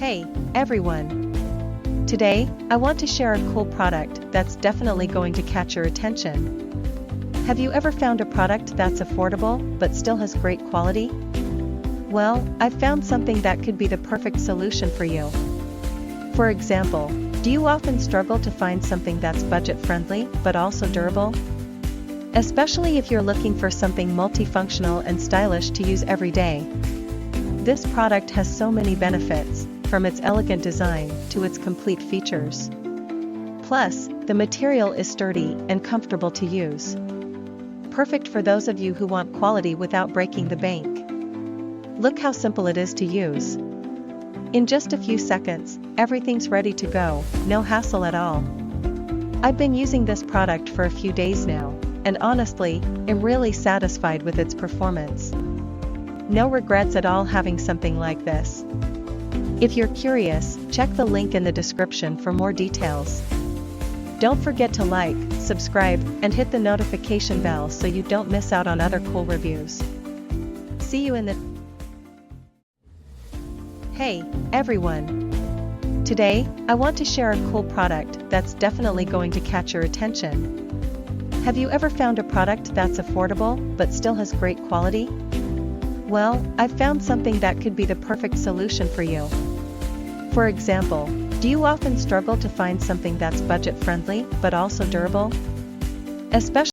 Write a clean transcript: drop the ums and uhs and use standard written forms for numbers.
Hey, everyone! Today, I want to share a cool product that's definitely going to catch your attention. Have you ever found a product that's affordable but still has great quality? Well, I've found something that could be the perfect solution for you. For example, do you often struggle to find something that's budget-friendly but also durable? Especially if you're looking for something multifunctional and stylish to use every day. This product has so many benefits, from its elegant design to its complete features. Plus, the material is sturdy and comfortable to use. Perfect for those of you who want quality without breaking the bank. Look how simple it is to use. In just a few seconds, everything's ready to go, no hassle at all. I've been using this product for a few days now, and honestly, I'm really satisfied with its performance. No regrets at all having something like this. If you're curious, check the link in the description for more details. Don't forget to like, subscribe, and hit the notification bell so you don't miss out on other cool reviews. See you in the... Hey, everyone! Today, I want to share a cool product that's definitely going to catch your attention. Have you ever found a product that's affordable but still has great quality? Well, I've found something that could be the perfect solution for you. For example, do you often struggle to find something that's budget-friendly but also durable? Especially